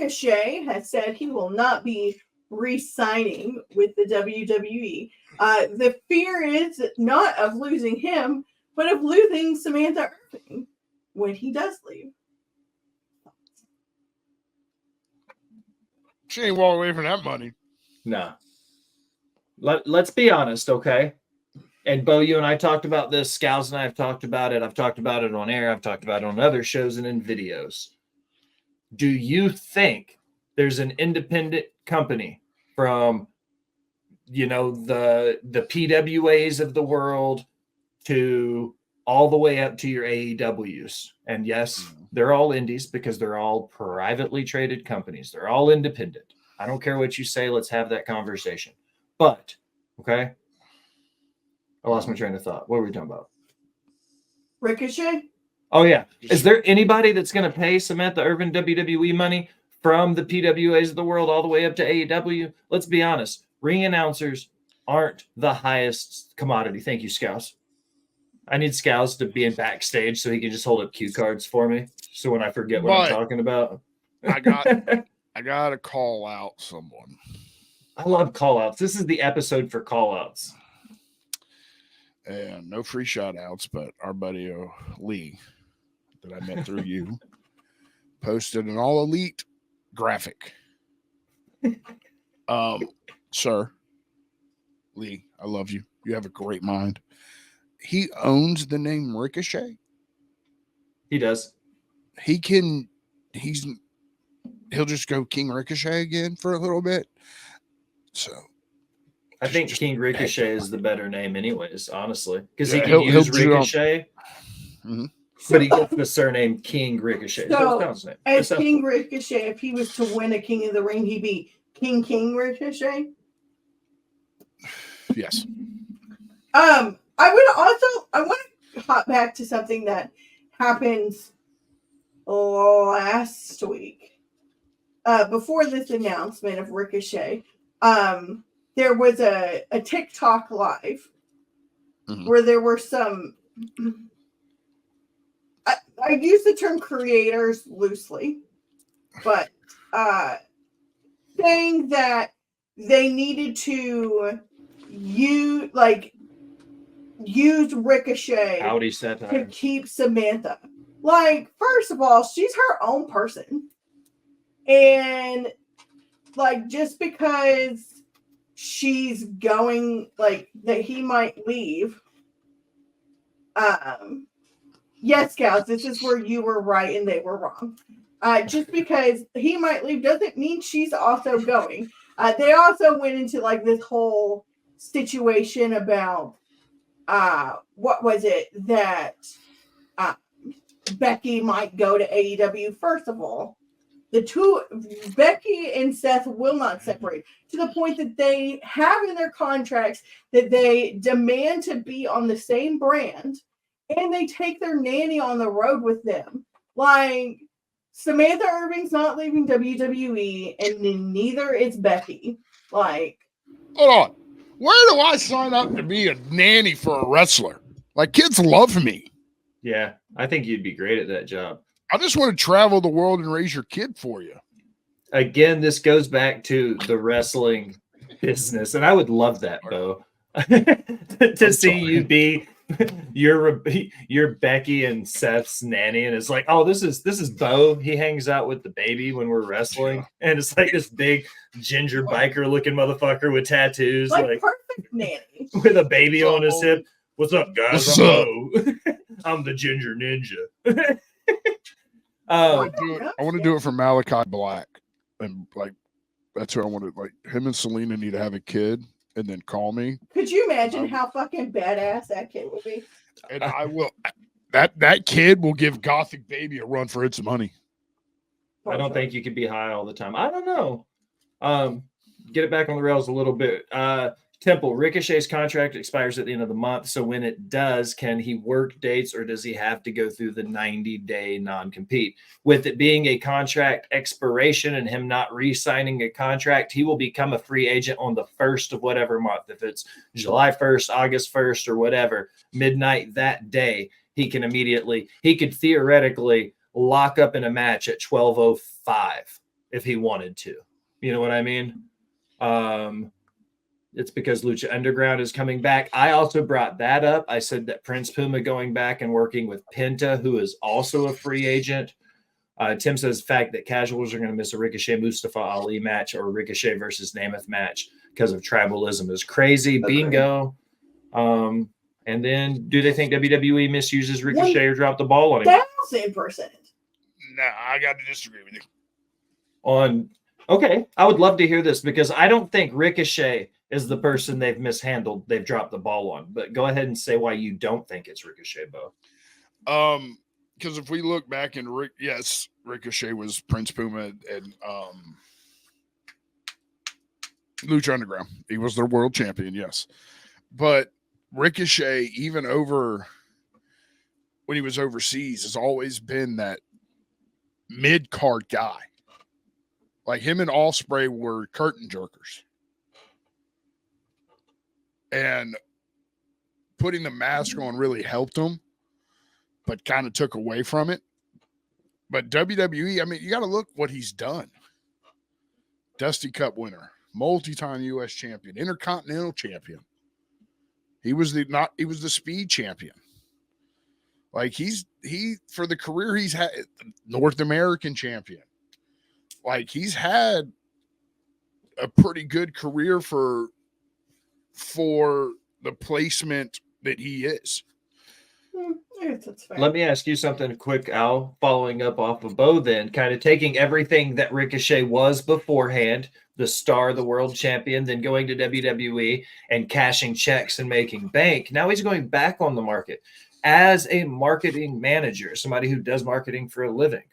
Ricochet has said he will not be re-signing with the WWE. The fear is not of losing him, but of losing Samantha Irving when he does leave. She ain't walking away from that money. No. Let's be honest, okay? And Bo, you and I talked about this. Scouts and I have talked about it. I've talked about it on air. I've talked about it on other shows and in videos. Do you think there's an independent company from, the PWAs of the world to all the way up to your AEWs? And yes, they're all indies because they're all privately traded companies. They're all independent. I don't care what you say. Let's have that conversation. But, okay, I lost my train of thought. What were we talking about? Ricochet? Oh, yeah. Is there anybody that's going to pay Samantha Irvin WWE money from the PWAs of the world all the way up to AEW? Let's be honest. Ring announcers aren't the highest commodity. Thank you, Scouts. I need Scouts to be in backstage so he can just hold up cue cards for me. So when I forget what I'm talking about. I got to call out someone. I love call-outs. This is the episode for call-outs. And no free shout-outs, but our buddy Lee that I met through you posted an all-elite graphic. Sir, Lee, I love you. You have a great mind. He owns the name Ricochet. He does. He'll just go King Ricochet again for a little bit. So I think King Ricochet is the better name anyways, honestly. Because he can use Ricochet, but he gets the surname King Ricochet. So as King Ricochet, if he was to win a King of the Ring, he'd be King Ricochet? Yes. I want to hop back to something that happened last week. Before this announcement of Ricochet, there was a TikTok live where there were some, I use the term creators loosely, but saying that they needed to use Ricochet to keep Samantha. Like, first of all, she's her own person. And just because she's going, that he might leave. Yes, Scouts, this is where you were right and they were wrong. Just because he might leave doesn't mean she's also going. They also went into this whole situation about what was it that Becky might go to AEW. First of all, the two, Becky and Seth, will not separate to the point that they have in their contracts that they demand to be on the same brand and they take their nanny on the road with them. Samantha Irving's not leaving WWE and neither is Becky. Hold on. Where do I sign up to be a nanny for a wrestler? Kids love me. Yeah, I think you'd be great at that job. I just want to travel the world and raise your kid for you. Again, this goes back to the wrestling business, and I would love that, Bo, to see you be your Becky and Seth's nanny, and it's like, oh, this is Bo. He hangs out with the baby when we're wrestling, and it's like this big ginger biker looking motherfucker with tattoos, perfect nanny with a baby on his hip. What's up, guys? What's I'm up? Bo. I'm the ginger ninja. I want to do it for Malachi Black, and that's who I want to him and Selena need to have a kid, and then call me. Could you imagine how fucking badass that kid would be? And I will. That kid will give Gothic Baby a run for its money. I don't think you could be high all the time. I don't know. Get it back on the rails a little bit. Temple, Ricochet's contract expires at the end of the month. So when it does, can he work dates or does he have to go through the 90-day non-compete? With it being a contract expiration and him not re-signing a contract, he will become a free agent on the first of whatever month. If it's July 1st, August 1st, or whatever, midnight that day, he could theoretically lock up in a match at 12:05 if he wanted to. You know what I mean? It's because Lucha Underground is coming back. I also brought that up. I said that Prince Puma going back and working with Penta, who is also a free agent. Tim says the fact that casuals are going to miss a Ricochet Mustafa Ali match or Ricochet versus Namath match because of tribalism is crazy. Okay. Bingo. And then do they think WWE misuses Ricochet or drop the ball on him? 1,000%. Nah, I got to disagree with you. Okay, I would love to hear this because I don't think Ricochet is the person they've mishandled, they've dropped the ball on. But go ahead and say why you don't think it's Ricochet, Bo. Because if we look back and yes, Ricochet was Prince Puma and Lucha Underground. He was their world champion, yes. But Ricochet, even over when he was overseas, has always been that mid-card guy. Like him and Ospreay were curtain jerkers. And putting the mask on really helped him, but kind of took away from it. But WWE, I mean, you got to look what he's done. Dusty Cup winner, multi-time U.S. champion, Intercontinental champion. He was the speed champion. Like he for the career he's had, North American champion. Like he's had a pretty good career for the placement that he is. Let me ask you something quick, Al, following up off of Bo then, kind of taking everything that Ricochet was beforehand, the star, the world champion, then going to WWE and cashing checks and making bank. Now he's going back on the market as a marketing manager, somebody who does marketing for a living.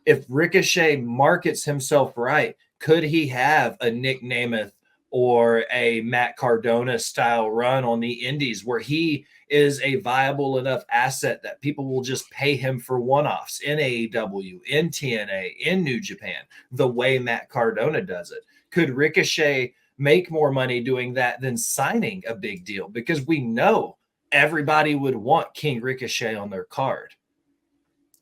If Ricochet markets himself right, could he have a Nick Namath or a Matt Cardona style run on the indies where he is a viable enough asset that people will just pay him for one-offs in AEW, in TNA, in New Japan, the way Matt Cardona does it? Could Ricochet make more money doing that than signing a big deal? Because we know everybody would want King Ricochet on their card.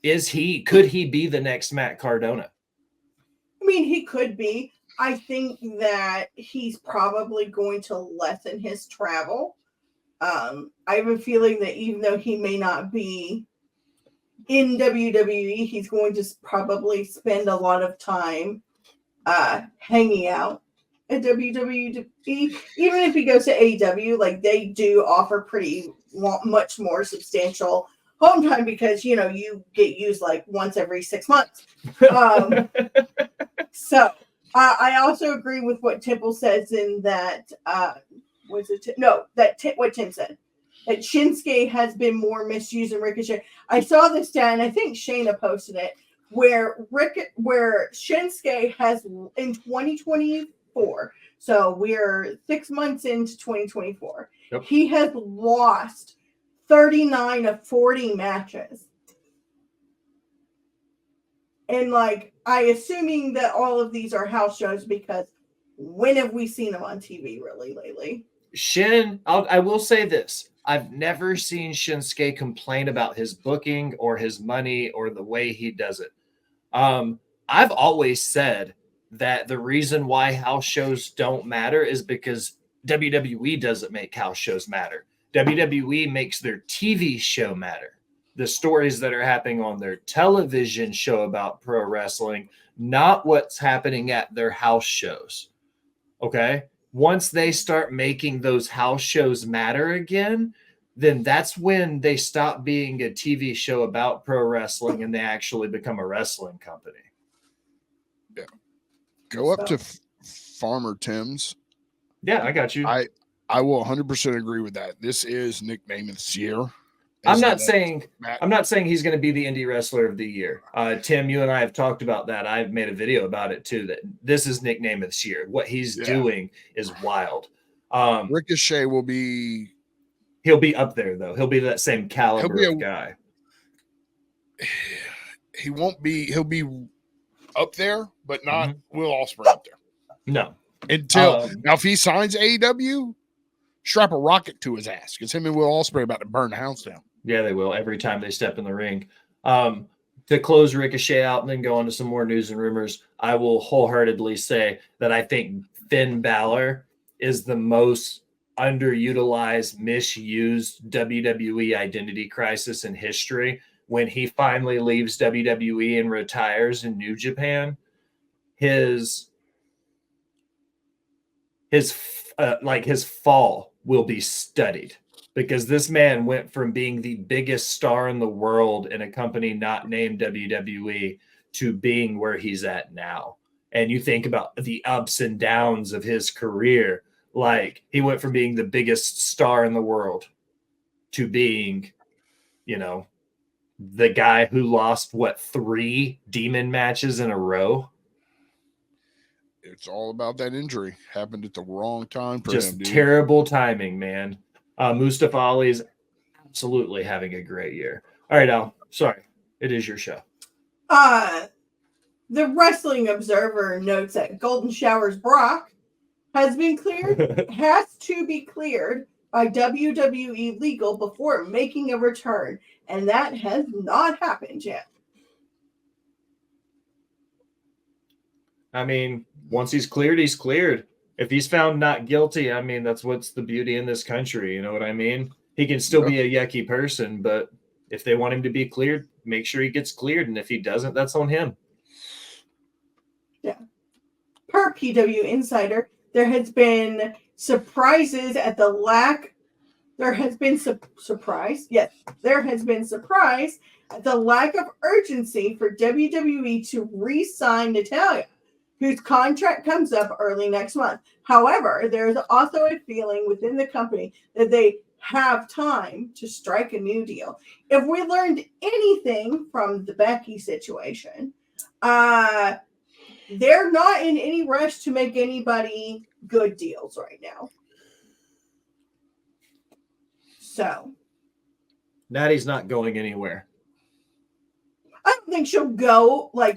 Could he be the next Matt Cardona? I mean, he could be. I think that he's probably going to lessen his travel. I have a feeling that even though he may not be in WWE, he's going to probably spend a lot of time hanging out at WWE. Even if he goes to AEW, like they do offer pretty much more substantial home time because, you know, you get used like once every 6 months. So I also agree with what Temple says in that, what Tim said, that Shinsuke has been more misused than Ricochet. I saw this stat, and I think Shayna posted it, where Shinsuke has, in 2024, so we're 6 months into 2024, yep. He has lost 39 of 40 matches. And like, assuming that all of these are house shows because when have we seen him on TV really lately? I will say this. I've never seen Shinsuke complain about his booking or his money or the way he does it. I've always said that the reason why house shows don't matter is because WWE doesn't make house shows matter. WWE makes their TV show matter. The stories that are happening on their television show about pro wrestling, not what's happening at their house shows. Okay? Once they start making those house shows matter again, then that's when they stop being a TV show about pro wrestling and they actually become a wrestling company. Yeah. Go up to Farmer Tim's. Yeah, I got you. I will 100% agree with that. This is Nick Namath's year. I'm not saying he's going to be the indie wrestler of the year. Tim, you and I have talked about that. I've made a video about it too, that this is Nick Namath's year. What he's doing is wild. Ricochet he'll be up there though. He'll be that same caliber of guy. He'll be up there, but not Will Ospreay up there. No. Until now, if he signs AEW, strap a rocket to his ass because him and Will Ospreay about to burn the house down. Yeah, they will every time they step in the ring. to close Ricochet out and then go on to some more news and rumors, I will wholeheartedly say that I think Finn Balor is the most underutilized, misused WWE identity crisis in history. When he finally leaves WWE and retires in New Japan, his fall will be studied, because this man went from being the biggest star in the world in a company not named WWE to being where he's at now. And you think about the ups and downs of his career. Like, he went from being the biggest star in the world to being, the guy who lost 3 demon matches in a row. It's all about that injury. Happened at the wrong time for Just him, dude. terrible timing, man. Mustafa Ali's absolutely having a great year. All right, Al. Sorry. It is your show. The Wrestling Observer notes that Golden Shower's Brock has to be cleared by WWE legal before making a return, and that has not happened yet. I mean, once he's cleared, he's cleared. If he's found not guilty, I mean, that's what's the beauty in this country. You know what I mean? He can still be a yucky person, but if they want him to be cleared, make sure he gets cleared. And if he doesn't, that's on him. Yeah. Per PW Insider, there has been surprises at the lack. There has been surprise. Yes, there has been surprise at the lack of urgency for WWE to re-sign Natalya, whose contract comes up early next month. However, there is also a feeling within the company that they have time to strike a new deal. If we learned anything from the Becky situation, they're not in any rush to make anybody good deals right now. So, Natty's not going anywhere. I don't think she'll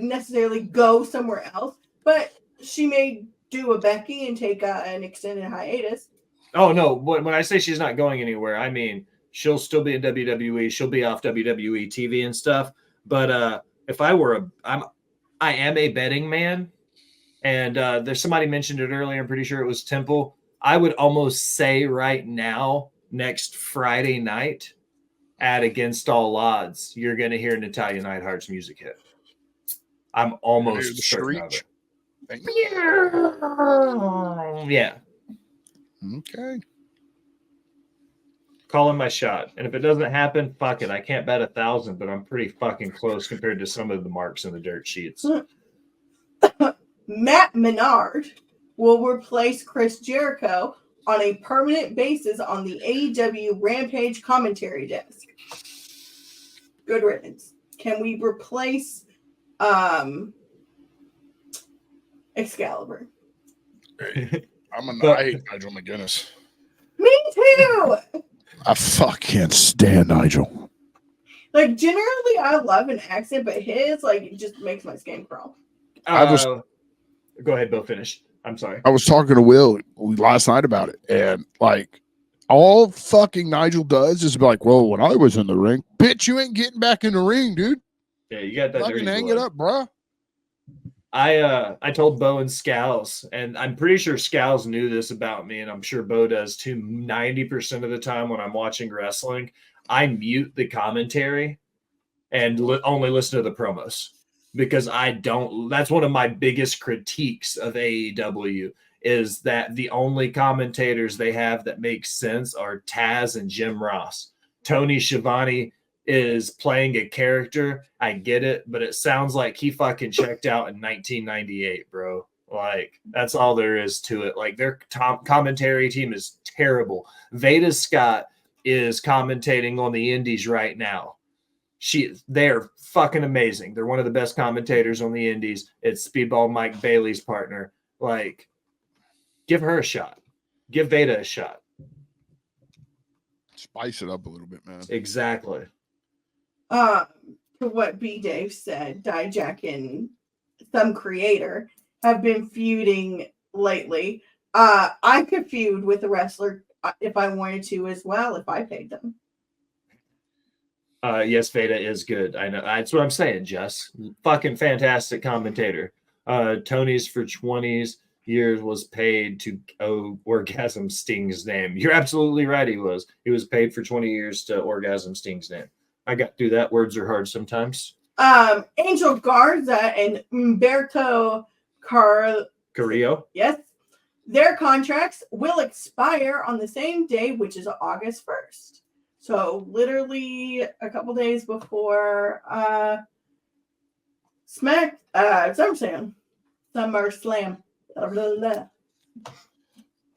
necessarily go somewhere else, but she may do a Becky and take an extended hiatus. Oh, no. When I say she's not going anywhere, I mean, she'll still be in WWE. She'll be off WWE TV and stuff. But if I were I am a betting man, and there's somebody mentioned it earlier. I'm pretty sure it was Temple. I would almost say right now, next Friday night, at Against All Odds, you're going to hear Natalya Neidhart's music hit. I'm almost certain of it. Yeah. Okay. Calling my shot. And if it doesn't happen, fuck it. I can't bet 1,000, but I'm pretty fucking close compared to some of the marks in the dirt sheets. Matt Menard will replace Chris Jericho on a permanent basis on the AEW Rampage commentary desk. Good riddance. Can we replace Excalibur? I hate Nigel McGuinness. Me too. I fucking stand Nigel. Like, generally, I love an accent, but his it just makes my skin crawl. Go ahead, Bill. Finish. I'm sorry. I was talking to Will last night about it, and all fucking Nigel does is be like, "Well, when I was in the ring, bitch, you ain't getting back in the ring, dude. Yeah, you got that. Fucking hang it up, bro." I told Bo and Scals, and I'm pretty sure Scals knew this about me, and I'm sure Bo does too. 90% of the time when I'm watching wrestling, I mute the commentary and only listen to the promos, because that's one of my biggest critiques of AEW, is that the only commentators they have that make sense are Taz and Jim Ross. Tony Schiavone is playing a character. I get it, but it sounds like he fucking checked out in 1998, bro. That's all there is to it. Their commentary team is terrible. Veda Scott is commentating on the indies right now. They're fucking amazing. They're one of the best commentators on the indies. It's Speedball Mike Bailey's partner. Give her a shot. Give Veda a shot. Spice it up a little bit, man. Exactly. To what B. Dave said, Dijak and some creator have been feuding lately. I could feud with a wrestler if I wanted to as well, if I paid them. Yes, Veda is good. I know. That's what I'm saying, Jess. Fucking fantastic commentator. Tony's for 20 years was paid to orgasm Sting's name. You're absolutely right. He was. He was paid for 20 years to orgasm Sting's name. I got through that. Words are hard sometimes. Angel Garza and Humberto Carrillo. Yes. Their contracts will expire on the same day, which is August 1st. So literally a couple days before SummerSlam. Blah, blah, blah.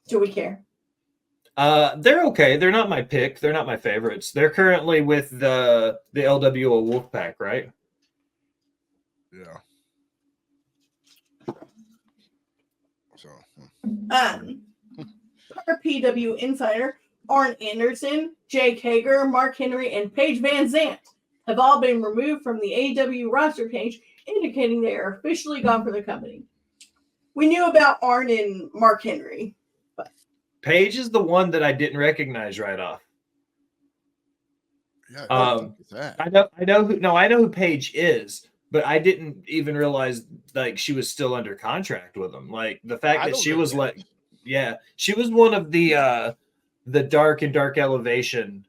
Do we care? They're okay. They're not my pick. They're not my favorites. They're currently with the LWO Wolfpack, right? Yeah. So. Per PW Insider, Arn Anderson, Jake Hager, Mark Henry, and Paige Van Zant have all been removed from the AEW roster page, indicating they are officially gone from the company. We knew about Arn and Mark Henry. But Paige is the one that I didn't recognize right off. Yeah, I know who Paige is, but I didn't even realize like she was still under contract with him. Like the fact that she was she was one of the Dark and Dark Elevation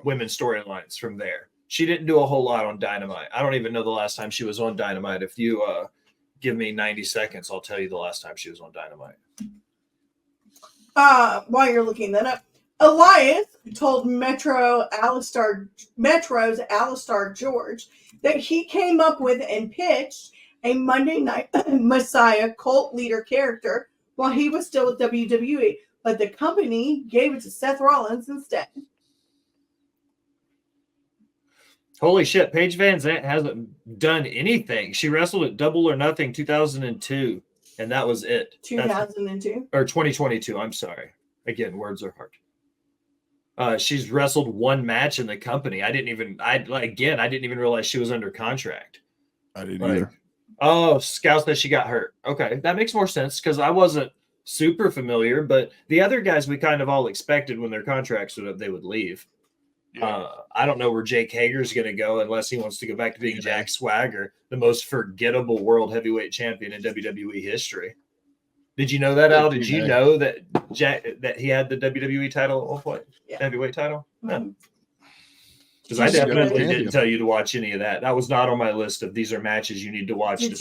women's storylines from there. She didn't do a whole lot on Dynamite. I don't even know the last time she was on Dynamite. If you give me 90 seconds, I'll tell you the last time she was on Dynamite. While you're looking that up, Elias told Metro's Alistar George that he came up with and pitched a Monday Night Messiah cult leader character while he was still with WWE, but the company gave it to Seth Rollins instead. Holy shit, Paige Van Zant hasn't done anything. She wrestled at Double or Nothing 2002, and that was it. 2002? Or 2022, I'm sorry. Again, words are hard. She's wrestled one match in the company. I didn't even realize she was under contract. I didn't either. Oh, Scout says she got hurt. Okay, that makes more sense because I wasn't super familiar, but the other guys we kind of all expected when their contracts they would leave. Yeah. I don't know where Jake Hager's going to go unless he wants to go back to being Jack Swagger, the most forgettable world heavyweight champion in WWE history. Did you know that, Al? Did you know that he had the WWE title at one point? Yeah. Heavyweight title? Because I definitely didn't tell you to watch any of that. That was not on my list of these are matches you need to watch. Did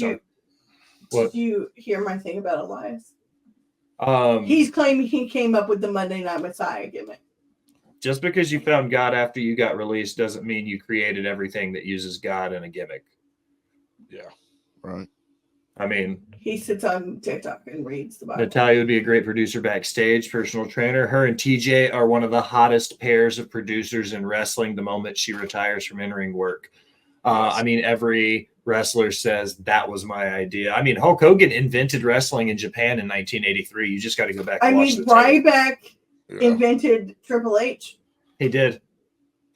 you hear my thing about Elias? He's claiming he came up with the Monday Night Messiah gimmick. Just because you found God after you got released doesn't mean you created everything that uses God in a gimmick. Yeah, right. I mean, he sits on TikTok and reads the Bible. Natalia would be a great producer backstage, personal trainer. Her and TJ are one of the hottest pairs of producers in wrestling the moment she retires from in-ring work. I mean, every wrestler says that was my idea. I mean, Hulk Hogan invented wrestling in Japan in 1983. You just got to go back and watch the Ryback invented Triple H. He did.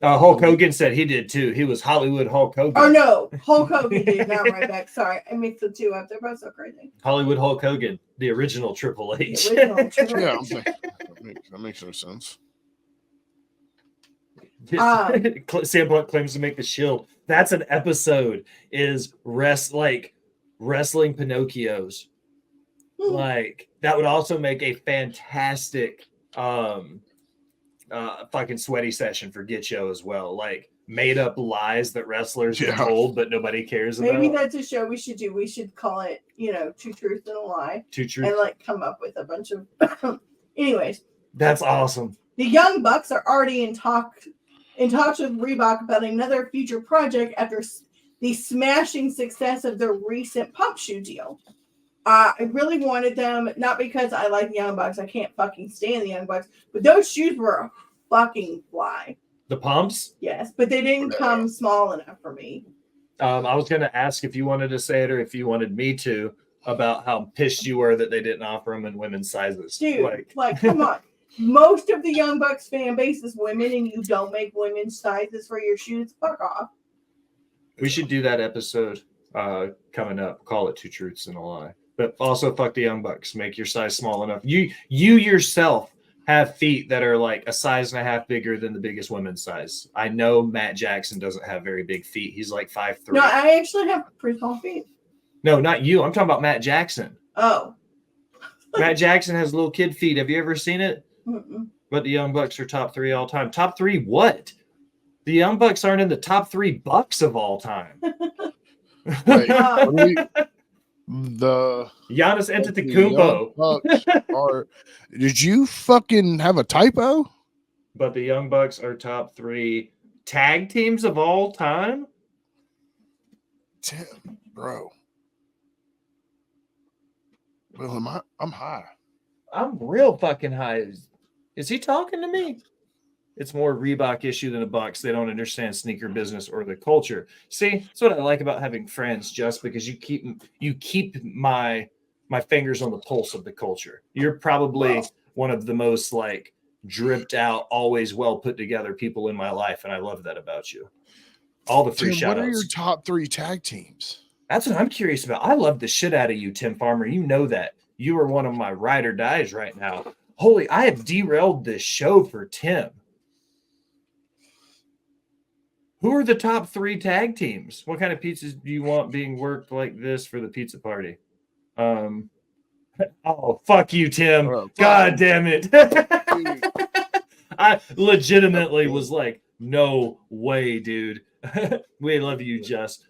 Hulk Hogan said he did too. He was Hollywood Hulk Hogan. Oh no, Hulk Hogan did, not Ryback. Sorry, I mixed the two up. They're both so crazy. Hollywood Hulk Hogan, the original Triple H. That makes no sense. Sam Blunt claims to make the Shield. That's an episode. Is wrestling Pinocchios. Like that would also make a fantastic fucking sweaty session for Get Show as well. Like made up lies that wrestlers have told, but nobody cares about. Maybe that's a show we should do. We should call it, Two Truths and a Lie. Two Truths. And come up with a bunch of. Anyways, that's awesome. The Young Bucks are already in talks with Reebok about another future project after the smashing success of their recent pump shoe deal. I really wanted them, not because I like the Young Bucks. I can't fucking stand the Young Bucks. But those shoes were fucking fly. The pumps? Yes, but they didn't come small enough for me. I was going to ask if you wanted to say it or if you wanted me to about how pissed you were that they didn't offer them in women's sizes. Dude, come on. Most of the Young Bucks fan base is women, and you don't make women's sizes for your shoes. Fuck off. We should do that episode coming up. Call it Two Truths and a Lie. But also fuck the Young Bucks. Make your size small enough. You yourself have feet that are like a size and a half bigger than the biggest women's size. I know Matt Jackson doesn't have very big feet. He's like 5'3". No, I actually have pretty small feet. No, not you. I'm talking about Matt Jackson. Oh. Matt Jackson has little kid feet. Have you ever seen it? Mm-mm. But the Young Bucks are top 3 all time. Top 3 what? The Young Bucks aren't in the top 3 Bucks of all time. Wait, Wow. the Giannis the Antetokounmpo. Young Bucks are. Did you fucking have a typo? But the Young Bucks are top 3 tag teams of all time? Tim, bro. Well, I'm high. I'm real fucking high. Is he talking to me? It's more a Reebok issue than a Bucks. They don't understand sneaker business or the culture. See, that's what I like about having friends, just because you keep my fingers on the pulse of the culture. You're probably one of the most like dripped out, always well put together people in my life, and I love that about you. All the free Tim, shout what are outs. your top 3 tag teams? That's what I'm curious about. I love the shit out of you, Tim Farmer. You know that. You are one of my ride or dies right now. Holy, I have derailed this show for Tim. Who are the top 3 tag teams? What kind of pizzas do you want being worked like this for the pizza party? Oh, fuck you, Tim. God damn it. I legitimately was like, no way, dude. We love you, Just.